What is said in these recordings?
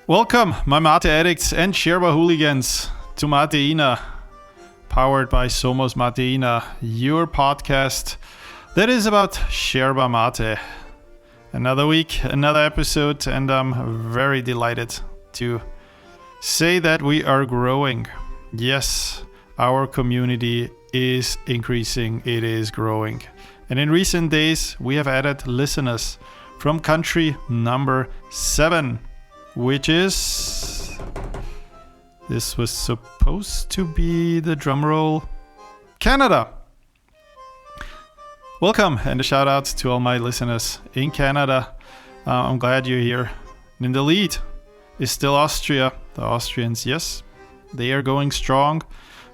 Welcome, my mate addicts and Yerba hooligans, to Mateína, powered by Somos Mateína, your podcast that is about Yerba mate. Another week, another episode, and I'm very delighted to say that we are growing. Yes, our community is increasing, it is growing. And in recent days, we have added listeners from country number 7. Which is, this was supposed to be the drum roll, Canada. Welcome and a shout out to all my listeners in Canada. I'm glad you're here. In the lead is still Austria. The Austrians, yes, they are going strong,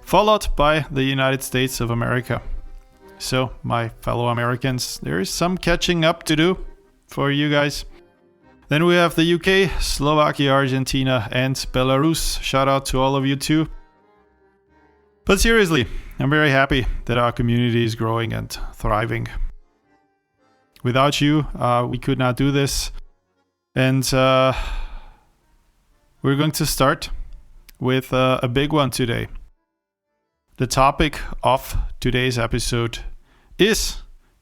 followed by the United States of America. So my fellow Americans, there is some catching up to do for you guys. Then we have the UK, Slovakia, Argentina, and Belarus. Shout out to all of you too. But seriously, I'm very happy that our community is growing and thriving. Without you, we could not do this. And we're going to start with a big one today. The topic of today's episode is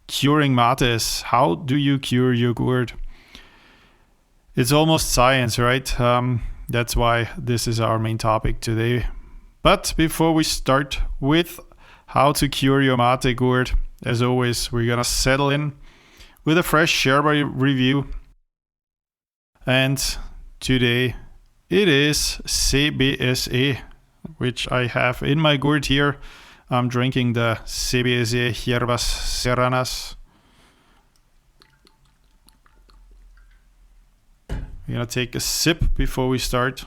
curing mates. How do you cure your gourd? It's almost science, right? That's why this is our main topic today. But before we start with how to cure your mate gourd, as always, we're gonna settle in with a fresh Yerba review. And today it is CBSe, which I have in my gourd here. I'm drinking the CBSe Yerbas Serranas. We're gonna take a sip before we start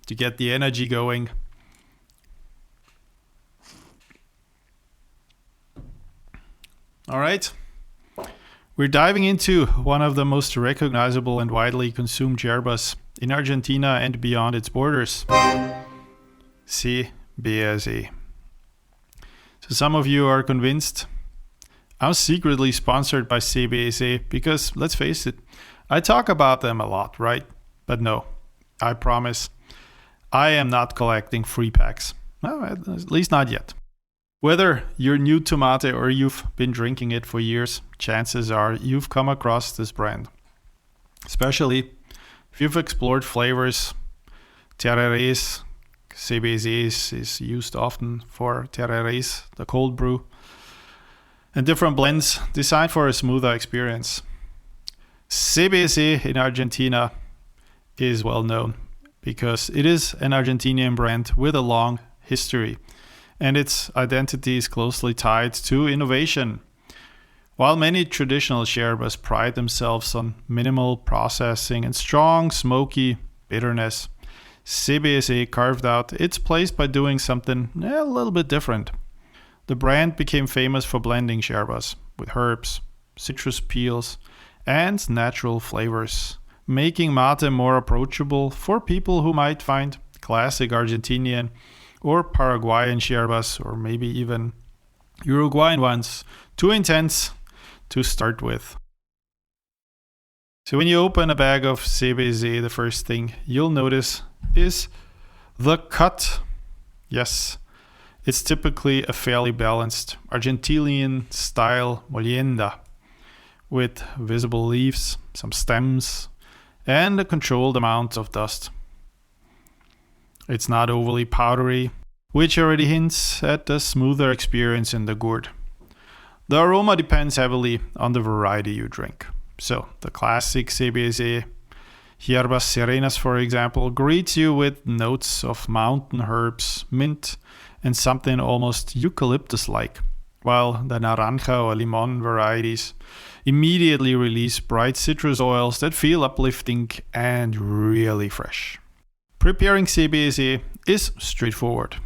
to get the energy going. All right, we're diving into one of the most recognizable and widely consumed yerbas in Argentina and beyond its borders, CBSe. So some of you are convinced I'm secretly sponsored by CBSe because, let's face it, I talk about them a lot, right? But no, I promise, I am not collecting free packs. No, at least not yet. Whether you're new to mate or you've been drinking it for years, chances are you've come across this brand. Especially if you've explored flavors, tererés. CBSe is used often for tererés, the cold brew, and different blends designed for a smoother experience. CBSe in Argentina is well known because it is an Argentinian brand with a long history, and its identity is closely tied to innovation. While many traditional yerbas pride themselves on minimal processing and strong smoky bitterness, CBSe carved out its place by doing something a little bit different. The brand became famous for blending yerbas with herbs, citrus peels, and natural flavors, making mate more approachable for people who might find classic Argentinian or Paraguayan yerbas, or maybe even Uruguayan ones, too intense to start with. So when you open a bag of CBSe, the first thing you'll notice is the cut. Yes, it's typically a fairly balanced Argentinian-style molienda with visible leaves, some stems, and a controlled amount of dust. It's not overly powdery, which already hints at a smoother experience in the gourd. The aroma depends heavily on the variety you drink. So the classic CBSe Yerbas Serranas, for example, greets you with notes of mountain herbs, mint, and something almost eucalyptus-like, while the naranja or limon varieties immediately release bright citrus oils that feel uplifting and really fresh. Preparing CBSe is straightforward.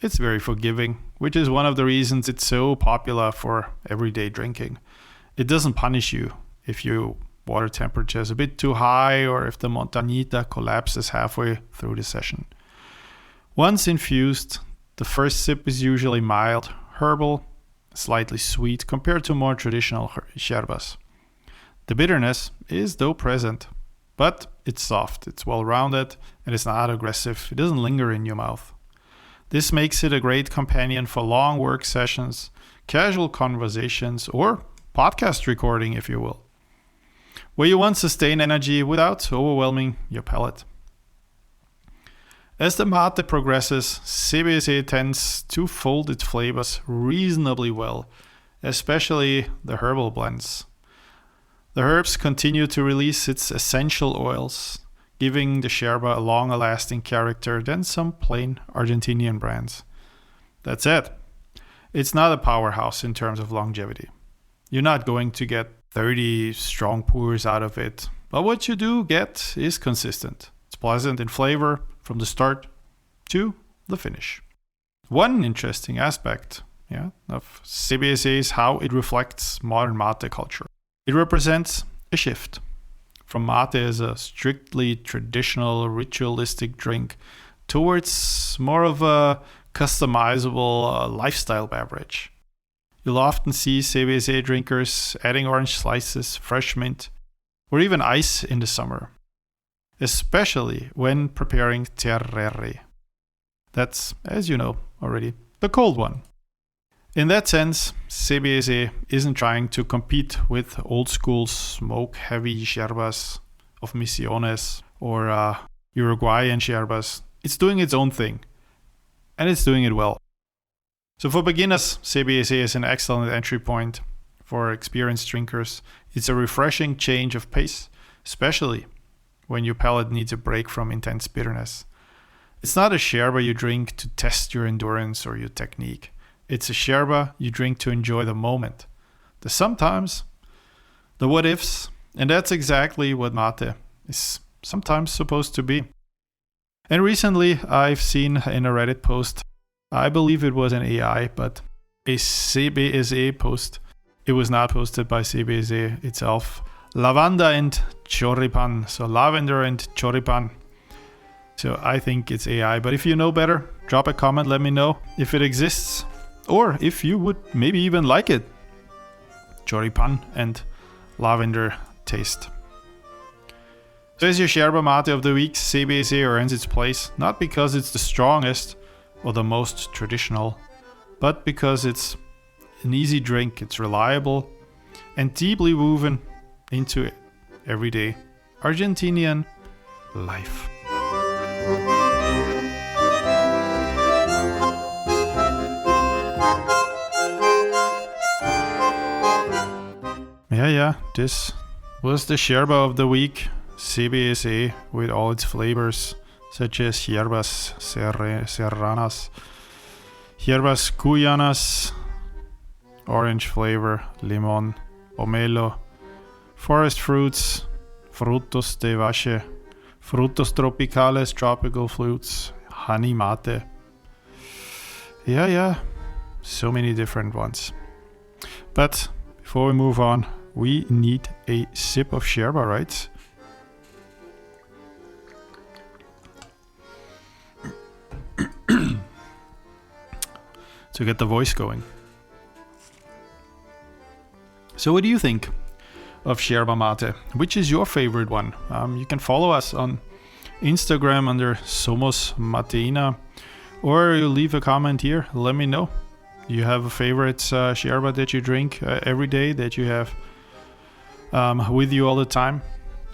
It's very forgiving, which is one of the reasons it's so popular for everyday drinking. It doesn't punish you if your water temperature is a bit too high or if the montañita collapses halfway through the session. Once infused, the first sip is usually mild, herbal, slightly sweet compared to more traditional yerbas. The bitterness is though present, but it's soft, it's well-rounded, and it's not aggressive. It doesn't linger in your mouth. This makes it a great companion for long work sessions, casual conversations, or podcast recording, if you will, where you want sustained energy without overwhelming your palate. As the mate progresses, CBSe tends to fold its flavors reasonably well, especially the herbal blends. The herbs continue to release its essential oils, giving the yerba a longer lasting character than some plain Argentinian brands. That said, it's not a powerhouse in terms of longevity. You're not going to get 30 strong pours out of it, but what you do get is consistent. It's pleasant in flavor from the start to the finish. One interesting aspect of CBSe is how it reflects modern mate culture. It represents a shift from mate as a strictly traditional ritualistic drink towards more of a customizable lifestyle beverage. You'll often see CBSe drinkers adding orange slices, fresh mint, or even ice in the summer, especially when preparing tereré. That's, as you know already, the cold one. In that sense, CBSe isn't trying to compete with old-school smoke-heavy yerbas of Misiones or Uruguayan yerbas. It's doing its own thing, and it's doing it well. So for beginners, CBSe is an excellent entry point. For experienced drinkers, it's a refreshing change of pace, especially when your palate needs a break from intense bitterness. It's not a yerba you drink to test your endurance or your technique. It's a yerba you drink to enjoy the moment, the sometimes, the what ifs, and that's exactly what mate is sometimes supposed to be. And recently I've seen in a Reddit post, I believe it was an AI, but a CBSe post. It was not posted by CBSe itself. Lavanda and choripan, so lavender and choripan. So I think it's AI, but if you know better, drop a comment, let me know if it exists. Or if you would maybe even like it. Choripan and lavender taste. So as your yerba mate of the week, CBSe earns its place not because it's the strongest or the most traditional, but because it's an easy drink, it's reliable, and deeply woven into everyday Argentinian life. Yeah, this was the yerba of the week, CBSe, with all its flavors, such as yerbas serranas, yerbas cuyanas, orange flavor, limon, pomelo, forest fruits, frutos de valle, frutos tropicales, tropical fruits, honey mate. Yeah, so many different ones. But before we move on, we need a sip of yerba, right? To get the voice going. So what do you think of yerba mate? Which is your favorite one? You can follow us on Instagram under Somos Mateína, or you leave a comment here. Let me know. You have a favorite yerba that you drink every day, that you have with you all the time?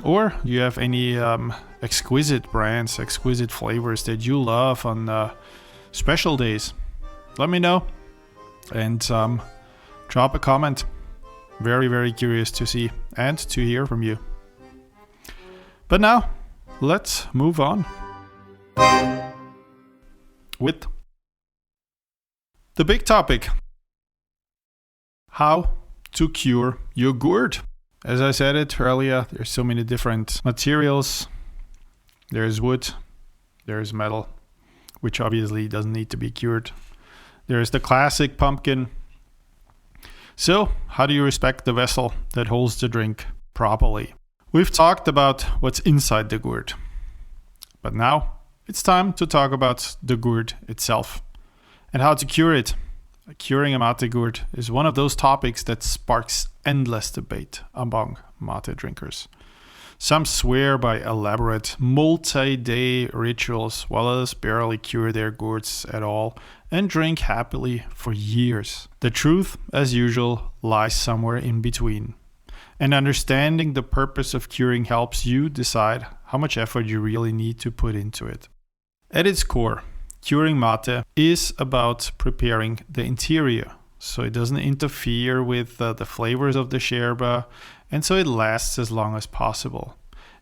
Or you have any exquisite brands, exquisite flavors that you love on special days? Let me know and drop a comment. Very, very curious to see and to hear from you. But now, let's move on with the big topic. How to cure your gourd. As I said it earlier, there's so many different materials. There's wood, there's metal, which obviously doesn't need to be cured. There's the classic pumpkin. So, how do you respect the vessel that holds the drink properly? We've talked about what's inside the gourd. But now, it's time to talk about the gourd itself and how to cure it Curing a mate gourd is one of those topics that sparks endless debate among mate drinkers. Some swear by elaborate multi-day rituals, while others barely cure their gourds at all and drink happily for years. The truth, as usual, lies somewhere in between. And understanding the purpose of curing helps you decide how much effort you really need to put into it. At its core, curing mate is about preparing the interior, so it doesn't interfere with the flavors of the yerba, and so it lasts as long as possible.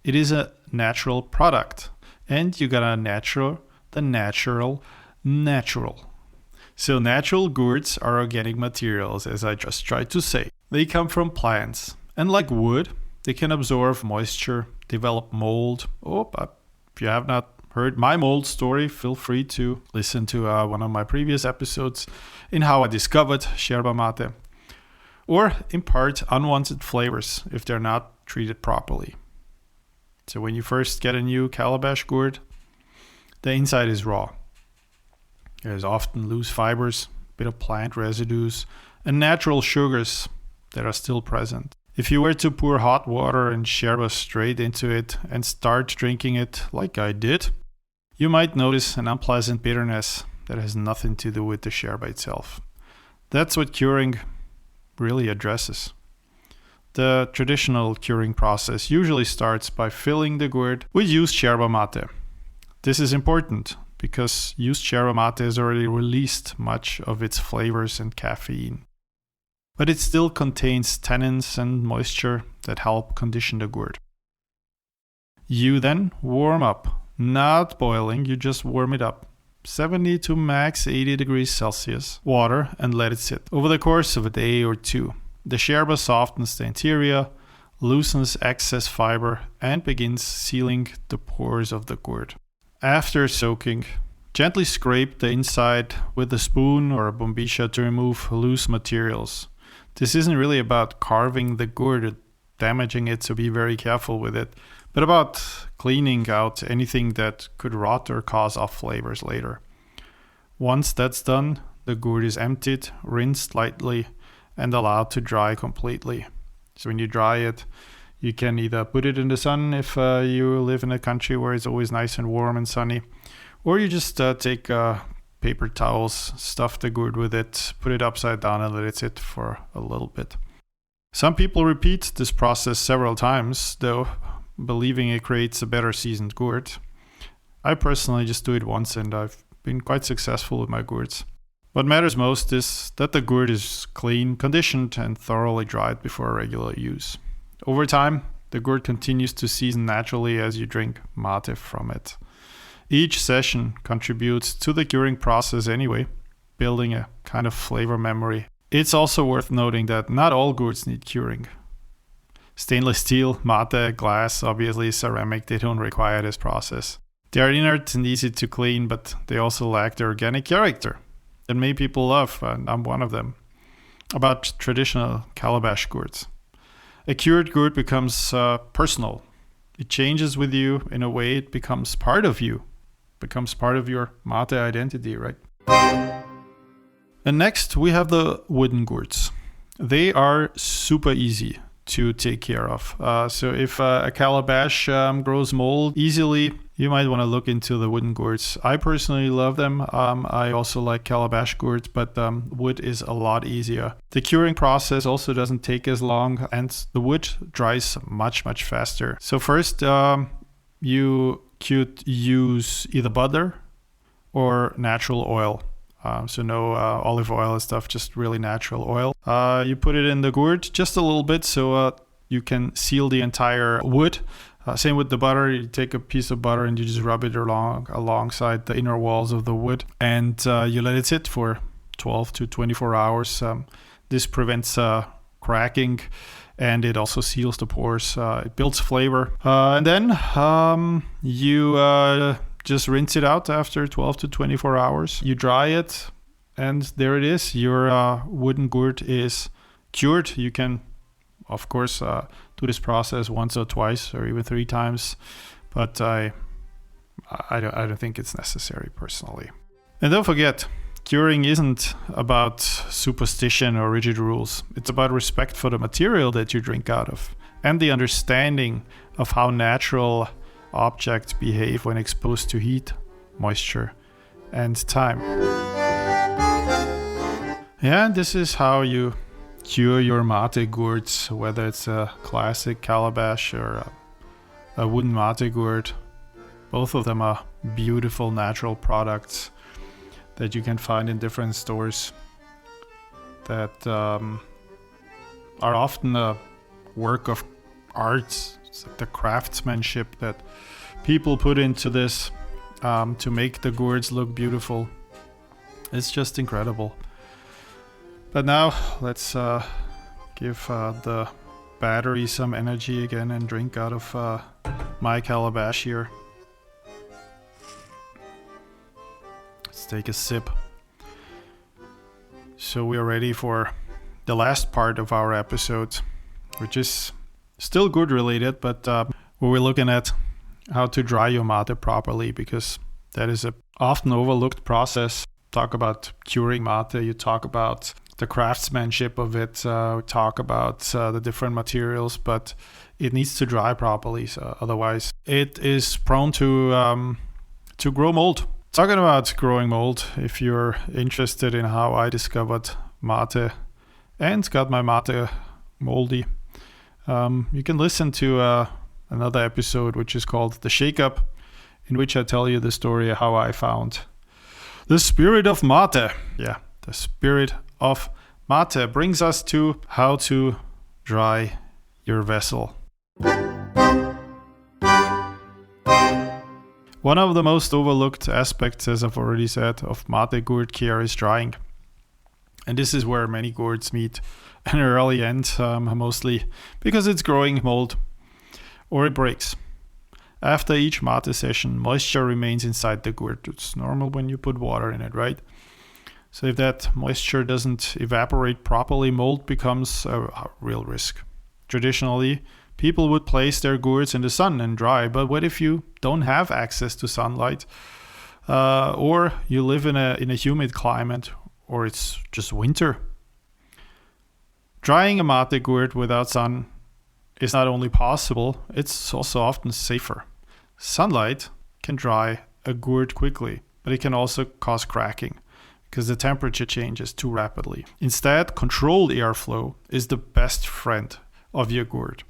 It is a natural product, and you gotta the natural. So natural gourds are organic materials, as I just tried to say. They come from plants, and like wood, they can absorb moisture, develop mold. If you have not heard my mold story, feel free to listen to one of my previous episodes in how I discovered yerba mate, or impart unwanted flavors if they're not treated properly. So when you first get a new Calabash gourd, the inside is raw. There's often loose fibers, a bit of plant residues, and natural sugars that are still present. If you were to pour hot water and yerba straight into it and start drinking it like I did, you might notice an unpleasant bitterness that has nothing to do with the yerba itself. That's what curing really addresses. The traditional curing process usually starts by filling the gourd with used yerba mate. This is important because used yerba mate has already released much of its flavors and caffeine. But it still contains tannins and moisture that help condition the gourd. You then warm up, not boiling, you just warm it up. 70 to max 80 degrees Celsius water and let it sit. Over the course of a day or two, the yerba softens the interior, loosens excess fiber, and begins sealing the pores of the gourd. After soaking, gently scrape the inside with a spoon or a bombilla to remove loose materials. This isn't really about carving the gourd or damaging it, so be very careful with it, but about cleaning out anything that could rot or cause off flavors later. Once that's done, the gourd is emptied, rinsed lightly, and allowed to dry completely. So when you dry it, you can either put it in the sun if you live in a country where it's always nice and warm and sunny, or you just take paper towels, stuff the gourd with it, put it upside down and let it sit for a little bit. Some people repeat this process several times, though, believing it creates a better seasoned gourd. I personally just do it once and I've been quite successful with my gourds. What matters most is that the gourd is clean, conditioned, and thoroughly dried before regular use. Over time, the gourd continues to season naturally as you drink mate from it. Each session contributes to the curing process anyway, building a kind of flavor memory. It's also worth noting that not all gourds need curing. Stainless steel, mate, glass, obviously ceramic, they don't require this process. They are inert and easy to clean, but they also lack the organic character that many people love, and I'm one of them. About traditional Calabash gourds. A cured gourd becomes personal. It changes with you in a way it becomes part of you. Becomes part of your mate identity, right? And next we have the wooden gourds. They are super easy to take care of. So if a Calabash grows mold easily, you might want to look into the wooden gourds. I personally love them. I also like Calabash gourds, but wood is a lot easier. The curing process also doesn't take as long, and the wood dries much, much faster. So first, you could use either butter or natural oil. So no olive oil and stuff, just really natural oil. You put it in the gourd just a little bit so you can seal the entire wood. Same with the butter. You take a piece of butter and you just rub it alongside the inner walls of the wood, and you let it sit for 12 to 24 hours. This prevents cracking, and it also seals the pores. It builds flavor. And then you just rinse it out after 12 to 24 hours. You dry it, and there it is. Your wooden gourd is cured. You can, of course, do this process once or twice or even 3 times, but I don't think it's necessary personally. And don't forget, curing isn't about superstition or rigid rules. It's about respect for the material that you drink out of and the understanding of how natural objects behave when exposed to heat, moisture, and time. Yeah, this is how you cure your mate gourds, whether it's a classic Calabash or a wooden mate gourd. Both of them are beautiful natural products that you can find in different stores that are often a work of art. It's like the craftsmanship that people put into this to make the gourds look beautiful. It's just incredible. But now let's give the battery some energy again and drink out of my Calabash here. Let's take a sip. So we are ready for the last part of our episode, which is still gourd related, but where we're looking at how to dry your mate properly, because that is a often overlooked process. Talk about curing mate, you talk about the craftsmanship of it, we talk about the different materials, but it needs to dry properly, so otherwise it is prone to grow mold. Talking about growing mold, if you're interested in how I discovered mate and got my mate moldy, you can listen to another episode which is called The Shake Up, in which I tell you the story of how I found the spirit of mate. Yeah, the spirit of mate brings us to how to dry your vessel. One of the most overlooked aspects, as I've already said, of mate gourd care is drying. And this is where many gourds meet an early end, mostly because it's growing mold or it breaks. After each mate session, moisture remains inside the gourd. It's normal when you put water in it, right? So if that moisture doesn't evaporate properly, mold becomes a real risk. Traditionally, people would place their gourds in the sun and dry, but what if you don't have access to sunlight, or you live in a humid climate, or it's just winter? Drying a mate gourd without sun is not only possible, it's also often safer. Sunlight can dry a gourd quickly, but it can also cause cracking because the temperature changes too rapidly. Instead, controlled airflow is the best friend of your gourd.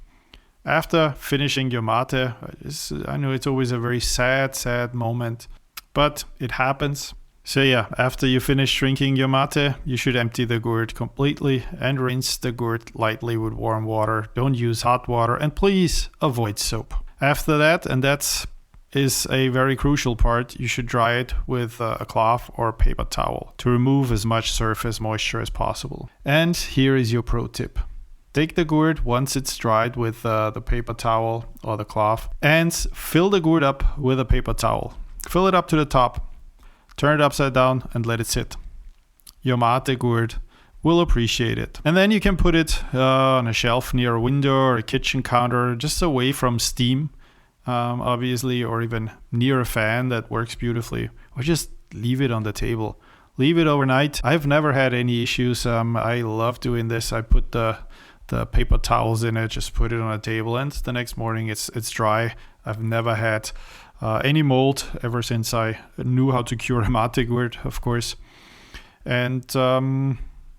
After finishing your mate, I know it's always a very sad moment, but it happens. So yeah, after you finish drinking your mate, you should empty the gourd completely and rinse the gourd lightly with warm water. Don't use hot water, and please avoid soap. After that, and that is a very crucial part, you should dry it with a cloth or a paper towel to remove as much surface moisture as possible. And here is your pro tip. Take the gourd once it's dried with the paper towel or the cloth and fill the gourd up with a paper towel. Fill it up to the top. Turn it upside down and let it sit. Your mate gourd will appreciate it. And then you can put it on a shelf near a window or a kitchen counter, just away from steam, obviously, or even near a fan that works beautifully. Or just leave it on the table. Leave it overnight. I've never had any issues. I love doing this. I put the paper towels in it, just put it on a table, and the next morning it's dry. I've never had any mold ever since I knew how to cure a mate gourd, of course. And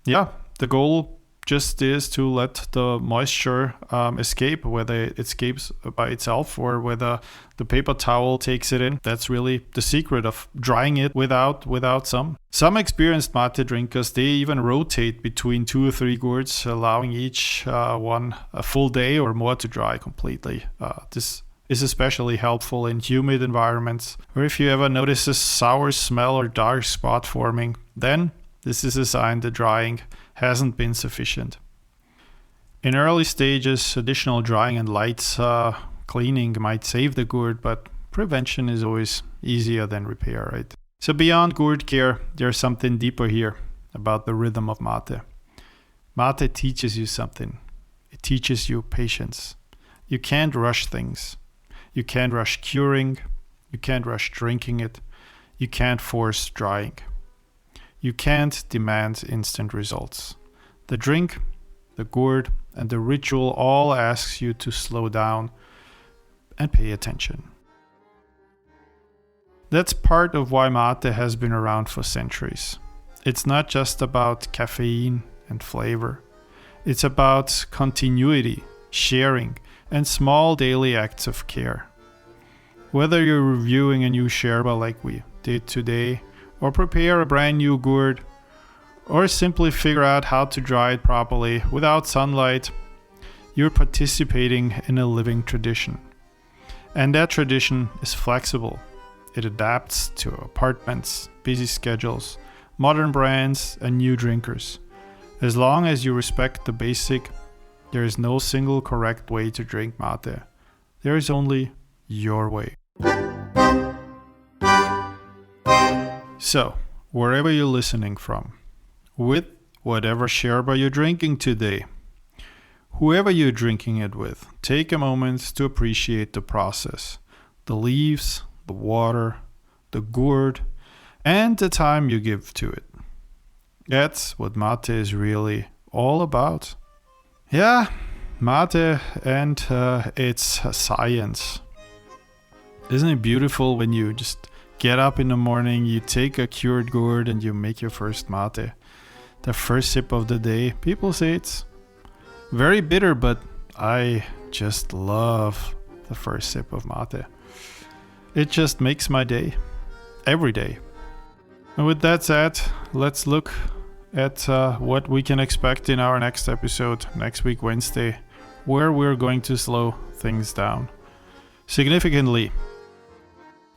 yeah, the goal just is to let the moisture escape, whether it escapes by itself or whether the paper towel takes it in. That's really the secret of drying it without some. Some experienced mate drinkers, they even rotate between 2 or 3 gourds, allowing each one a full day or more to dry completely. This is especially helpful in humid environments, or if you ever notice a sour smell or dark spot forming, then this is a sign the drying hasn't been sufficient. In early stages, additional drying and light cleaning might save the gourd, but prevention is always easier than repair, right? So beyond gourd care, there's something deeper here about the rhythm of mate. Mate teaches you something. It teaches you patience. You can't rush things. You can't rush curing. You can't rush drinking it. You can't force drying. You can't demand instant results. The drink, the gourd, and the ritual all asks you to slow down and pay attention. That's part of why mate has been around for centuries. It's not just about caffeine and flavor. It's about continuity, sharing, and small daily acts of care. Whether you're reviewing a new yerba like we did today, or prepare a brand new gourd, or simply figure out how to dry it properly without sunlight, you're participating in a living tradition. And that tradition is flexible. It adapts to apartments, busy schedules, modern brands, and new drinkers. As long as you respect the basic, there is no single correct way to drink mate. There is only your way. So, wherever you're listening from, with whatever yerba you're drinking today, whoever you're drinking it with, take a moment to appreciate the process, the leaves, the water, the gourd, and the time you give to it. That's what mate is really all about. Yeah, mate and its science. Isn't it beautiful when you just get up in the morning, you take a cured gourd and you make your first mate? The first sip of the day. People say it's very bitter, but I just love the first sip of mate. It just makes my day, every day. And with that said, let's look at what we can expect in our next episode, next week, Wednesday, where we're going to slow things down significantly.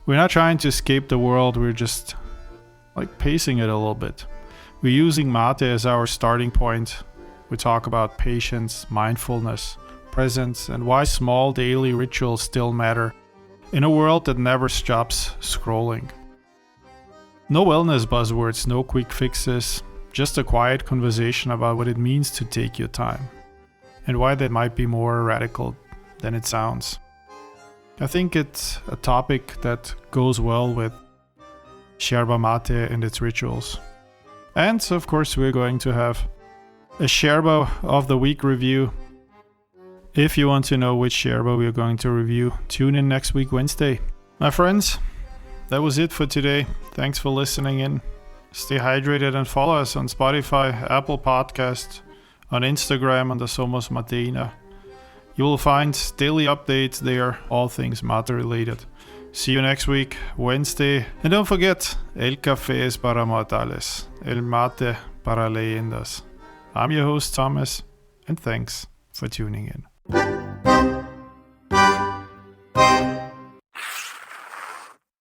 We're not trying to escape the world, we're just pacing it a little bit. We're using mate as our starting point. We talk about patience, mindfulness, presence, and why small daily rituals still matter in a world that never stops scrolling. No wellness buzzwords, no quick fixes, just a quiet conversation about what it means to take your time and why that might be more radical than it sounds. I think it's a topic that goes well with yerba mate and its rituals. And of course, we're going to have a yerba of the week review. If you want to know which yerba we're going to review, tune in next week, Wednesday. My friends, that was it for today. Thanks for listening in. Stay hydrated and follow us on Spotify, Apple Podcasts, on Instagram under Somos Mateína. You will find daily updates there, all things mate related. See you next week, Wednesday. And don't forget, el café es para mortales, el mate para leyendas. I'm your host, Thomas, and thanks for tuning in.